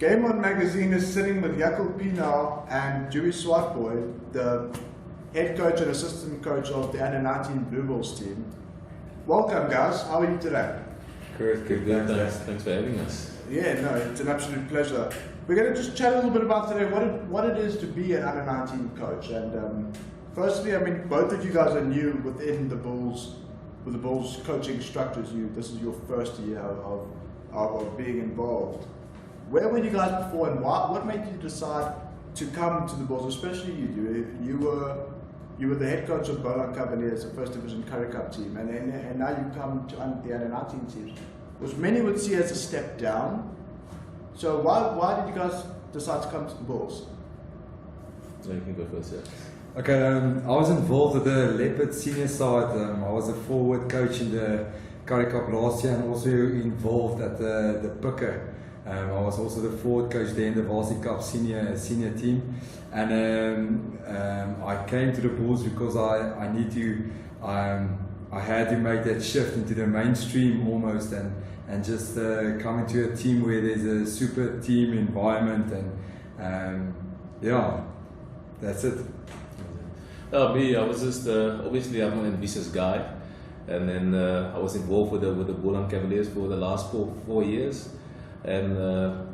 Game On Magazine is sitting with Jaco Pienaar and Dewey Swartbooi, the head coach and assistant coach of the under-19 Blue Bulls team. Welcome, guys. How are you today? Good. Thanks for having us. Yeah, no, it's an absolute pleasure. We're going to just chat a little bit about today what it is to be an under-19 coach. And firstly, I mean, both of you guys are new within the Bulls, with the Bulls coaching structures. This is your first year of being involved. Where were you guys before, and what made you decide to come to the Bulls, especially you? You were the head coach of Pienaar Cavaliers, the first division Currie Cup team, and now you come to the under-19 teams, which many would see as a step down. So why did you guys decide to come to the Bulls? No, you can go first, yeah. Okay, I was involved with the Leopard senior side. I was a forward coach in the Currie Cup last year and also involved at the Pienaar. I was also the forward coach there in the Varsity Cup senior team, and I came to the Bulls because I had to make that shift into the mainstream almost, and just come into a team where there's a super team environment, and yeah, that's it. Me, I was just obviously I'm an ambitious guy, and then I was involved with the Pienaar Cavaliers for the last four years. And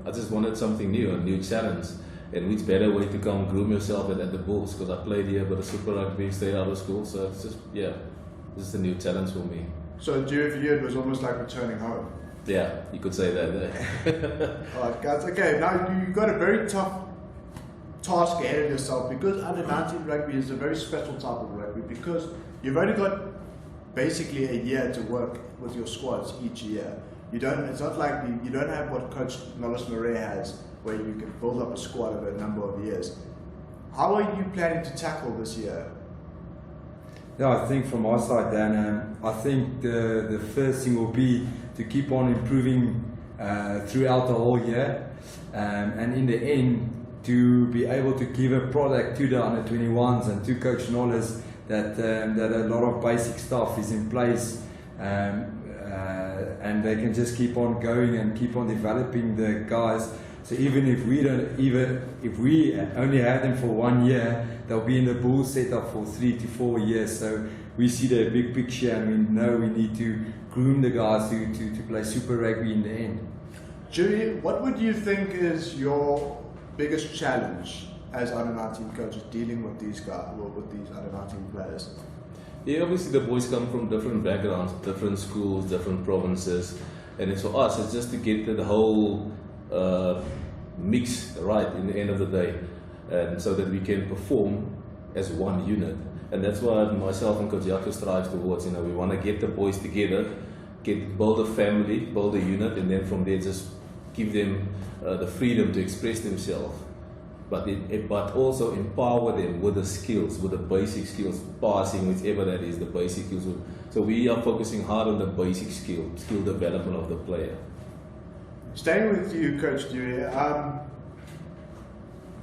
I just wanted something new, a new challenge. And which better way to come groom yourself at the Bulls, because I played here with a super rugby straight out of school. So it's just, yeah, this is a new challenge for me. So for you, it was almost like returning home. Yeah, you could say that. Alright guys, okay, now you've got a very tough task ahead of yourself, because under-19 rugby is a very special type of rugby, because you've only got basically a year to work with your squads each year. It's not like you don't have what Coach Nollis Marais has, where you can build up a squad over a number of years. How are you planning to tackle this year? Yeah, I think from my side, Dan, I think the first thing will be to keep on improving throughout the whole year, and in the end to be able to give a product to the under-21s and to Coach Nollis that a lot of basic stuff is in place. And they can just keep on going and keep on developing the guys. So even if we only have them for 1 year, they'll be in the Bulls setup for 3 to 4 years. So we see the big picture, and we know we need to groom the guys to play super rugby in the end. Dewey, what would you think is your biggest challenge as under-19 coaches dealing with these guys, with these under-19 players? Yeah, obviously the boys come from different backgrounds, different schools, different provinces, and it's for us, it's just to get the whole mix right in the end of the day, and so that we can perform as one unit. And that's what myself and Coach Jaco strives towards. We want to get the boys together, build a family, build a unit, and then from there just give them the freedom to express themselves. But also empower them with the skills, with the basic skills, passing, whichever that is, the basic skills. So we are focusing hard on the basic skill development of the player. Staying with you, Coach Dewey,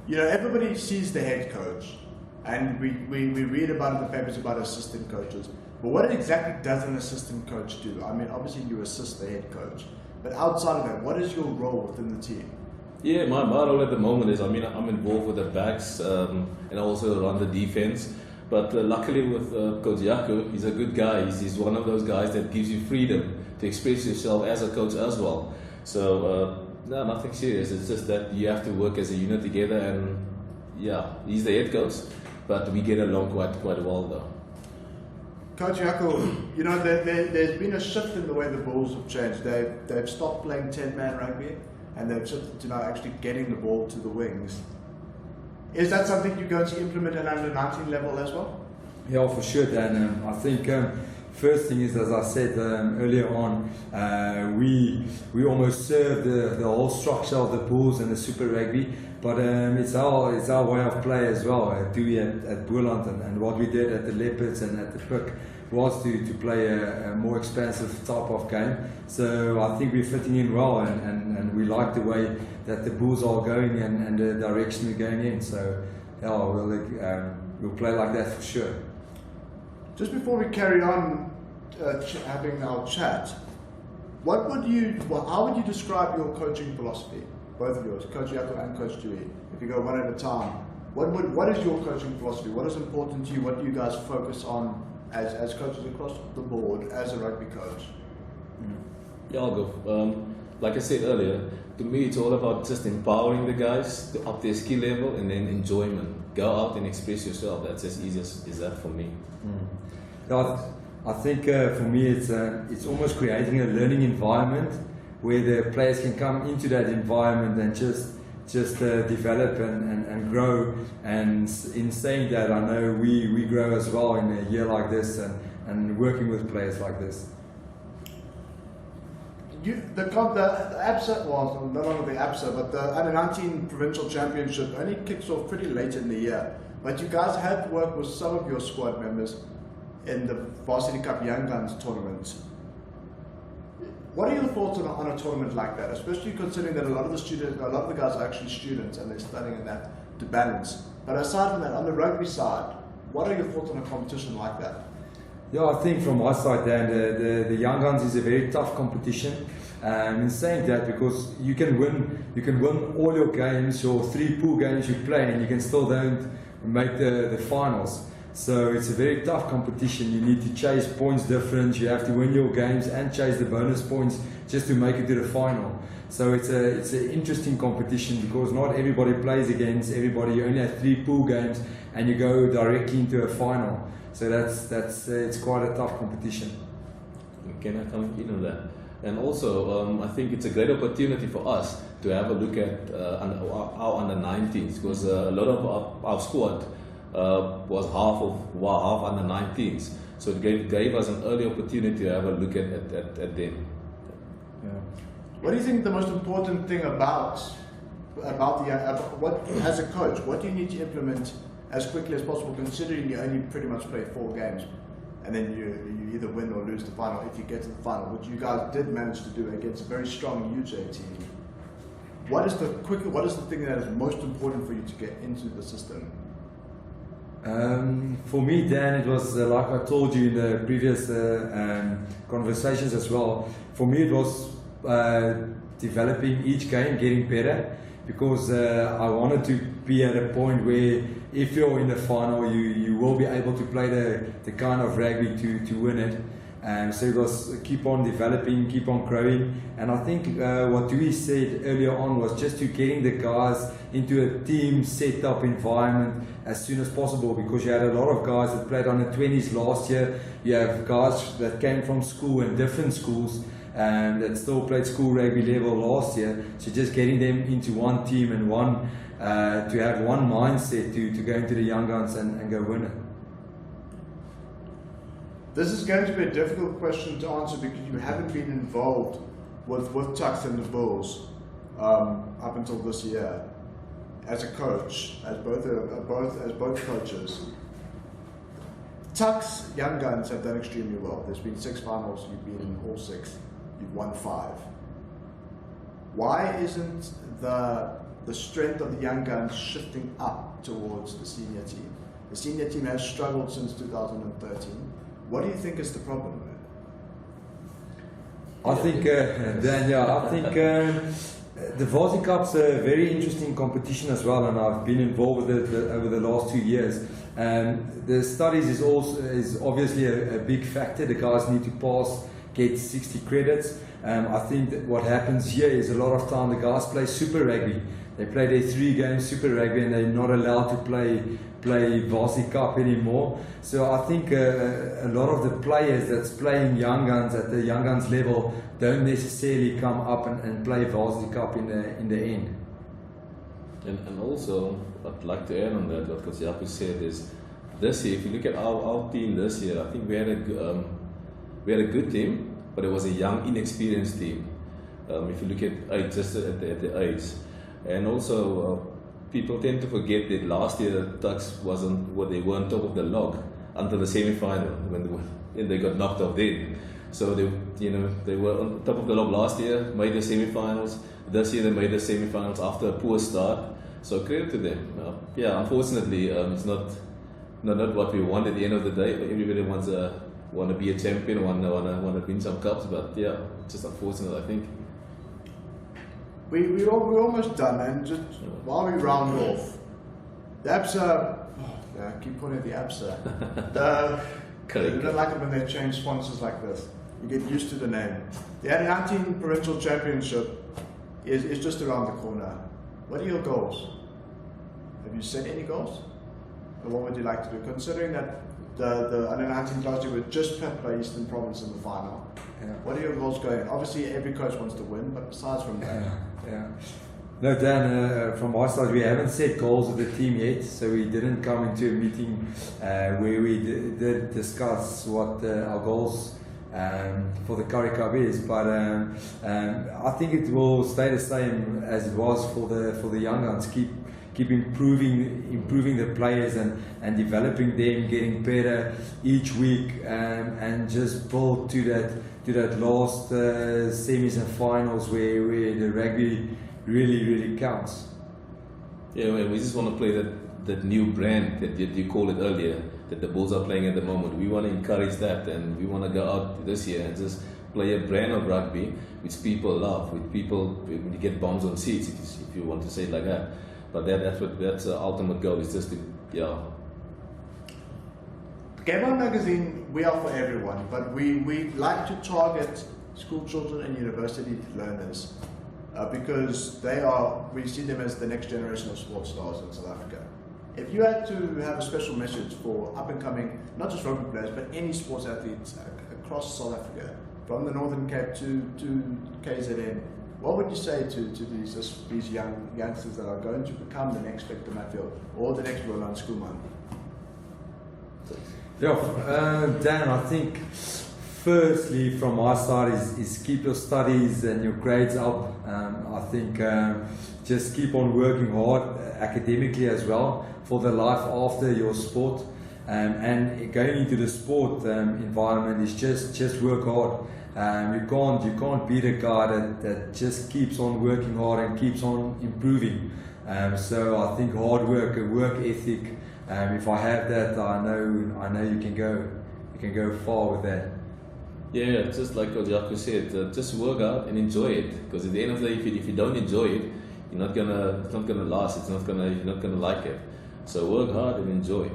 everybody sees the head coach, and we read about in the papers about assistant coaches. But what exactly does an assistant coach do? I mean, obviously you assist the head coach, but outside of that, what is your role within the team? Yeah, my role at the moment is, I'm involved with the backs and I also run the defense. But luckily with Coach Jaco, he's a good guy. He's one of those guys that gives you freedom to express yourself as a coach as well. So, no, nothing serious. It's just that you have to work as a unit together, and yeah, he's the head coach, but we get along quite well though. Coach Jaco, there's been a shift in the way the Bulls have changed. They've stopped playing 10-man rugby, and they've shifted to now actually getting the ball to the wings. Is that something you're going to implement at under-19 level as well? Yeah, for sure, Dan. I think first thing is, as I said earlier on, we almost serve the whole structure of the Bulls and the Super Rugby, but it's our way of play as well. Dewey at Boland and what we did at the Leopards and at the Pienaar was to play a more expansive type of game. So I think we're fitting in well, and we like the way that the Bulls are going and the direction we're going in. So yeah, we'll play like that for sure. Just before we carry on having our chat, how would you describe your coaching philosophy? both of yours, Coach Jaco and Coach Dewey, if you go one at a time, what is your coaching philosophy? What is important to you? What do you guys focus on as coaches across the board as a rugby coach? Yeah, I'll go. Like I said earlier, to me it's all about just empowering the guys to up their skill level and then enjoyment. Go out and express yourself. That's as easy as that for me. Yeah, I think for me it's almost creating a learning environment where the players can come into that environment and just develop and grow. And in saying that, I know we grow as well in a year like this and working with players like this. The ABSA, well, no longer the ABSA, but the Under-19 Provincial Championship only kicks off pretty late in the year. But you guys have worked with some of your squad members in the Varsity Cup Young Guns tournament. What are your thoughts on a tournament like that, especially considering that a lot of the guys are actually students and they're studying in that to balance? But aside from that, on the rugby side, what are your thoughts on a competition like that? Yeah, I think from my side, Dan, the Young Guns is a very tough competition. In saying that, because you can win all your games, your 3 pool games you play, and you can still don't make the finals. So it's a very tough competition. You need to chase points difference. You have to win your games and chase the bonus points just to make it to the final. So it's an interesting competition because not everybody plays against everybody. You only have 3 pool games, and you go directly into a final. So it's quite a tough competition. Can I come in on that? And also, I think it's a great opportunity for us to have a look at our under-19s, because a lot of our squad was half under-19s. So it gave us an early opportunity to have a look at them. Yeah. What do you think the most important thing about what, as a coach, what do you need to implement as quickly as possible, considering you only pretty much play 4 games, and then you either win or lose the final if you get to the final, which you guys did manage to do against a very strong UJ team. What is the thing that is most important for you to get into the system? For me, Dan, it was like I told you in the previous conversations as well. For me, it was developing each game, getting better, because I wanted to be at a point where if you're in the final, you will be able to play the kind of rugby to win it. So it was keep on developing, keep on growing. And I think what Dewey said earlier on was just to getting the guys into a team set up environment as soon as possible, because you had a lot of guys that played on the 20s last year. You have guys that came from school and different schools that still played school rugby level last year. So just getting them into one team and to have one mindset to go into the Young Guns and go win it. This is going to be a difficult question to answer because you haven't been involved with Tuks and the Bulls up until this year as a coach, as both coaches. Tuks Young Guns have done extremely well. There's been 6 finals. You've been in all 6. You've won 5. Why isn't the strength of the Young Guns shifting up towards the senior team? The senior team has struggled since 2013. What do you think is the problem there? I think, Daniel, the Varsity Cup's a very interesting competition as well, and I've been involved with it over the last 2 years. The studies is obviously a big factor. The guys need to pass, get 60 credits. I think that what happens here is a lot of time the guys play Super Rugby. They play their 3 games Super Rugby and they're not allowed to play Varsity Cup anymore. So I think a lot of the players that's playing Young Guns at the Young Guns level don't necessarily come up and play Varsity Cup in the end. And also, I'd like to add on that what Coach Jaco said is, this year, if you look at our team this year, I think we had a good team, but it was a young, inexperienced team. If you look at just at the age, and also people tend to forget that last year the Tuks they weren't top of the log until the semi-final when they got knocked off then. So they were on top of the log last year, made the semi-finals. This year they made the semi-finals after a poor start. So credit to them. Unfortunately, it's not what we want at the end of the day. Everybody want to be a champion, want to win some cups, but yeah, it's just unfortunate, I think. we're almost done, and just while we round off, the ABSA, I keep calling it the ABSA. I don't like it when they change sponsors like this. You get used to the name. The Under-19 Provincial Championship is just around the corner. What are your goals? Have you set any goals? And what would you like to do? Considering that the Under-19 last year were just pipped by Eastern Province in the final. Yeah. What are your goals going? Obviously, every coach wants to win, but besides from that, Yeah. No, Dan, from our side, we haven't set goals with the team yet, so we didn't come into a meeting where we did discuss what our goals for the Currie Cup is, but I think it will stay the same as it was for the young guns. Keep improving the players and developing them, getting better each week, and just build to that last semis and finals where the rugby really counts. Yeah, well, we just want to play that new brand that you called it earlier, that the Bulls are playing at the moment. We want to encourage that, and we want to go out this year and just play a brand of rugby which people love, with people, when you get bombs on seats, if you want to say it like that. But that's the ultimate goal, is just to, Game On Magazine, we are for everyone, but we like to target school children and university learners because we see them as the next generation of sports stars in South Africa. If you had to have a special message for up and coming, not just rugby players, but any sports athletes across South Africa, from the Northern Cape to KZN, what would you say to these youngsters that are going to become the next Victor Matfield or the next Roland Schoolman? Yeah, Dan, I think firstly from my side is keep your studies and your grades up. I think just keep on working hard academically as well for the life after your sport. And going into the sport environment is just work hard. You can't beat a guy that just keeps on working hard and keeps on improving. So I think hard work, a work ethic. If I have that, I know you can go far with that. Yeah, just like what Jaco said, just work out and enjoy it. Because at the end of the day, if you don't enjoy it, it's not gonna last. You're not gonna like it. So work hard and enjoy.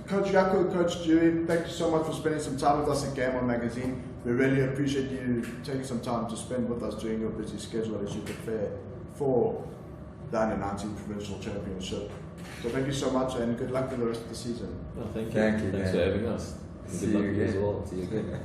Coach Jaco, Coach Dewey, thank you so much for spending some time with us at Game On Magazine. We really appreciate you taking some time to spend with us during your busy schedule as you prepare for the Under-19 Provincial Championship. So thank you so much and good luck for the rest of the season. Well, thank you. Thank you. Thanks for having us. See Good luck you to you as again. well. See you again.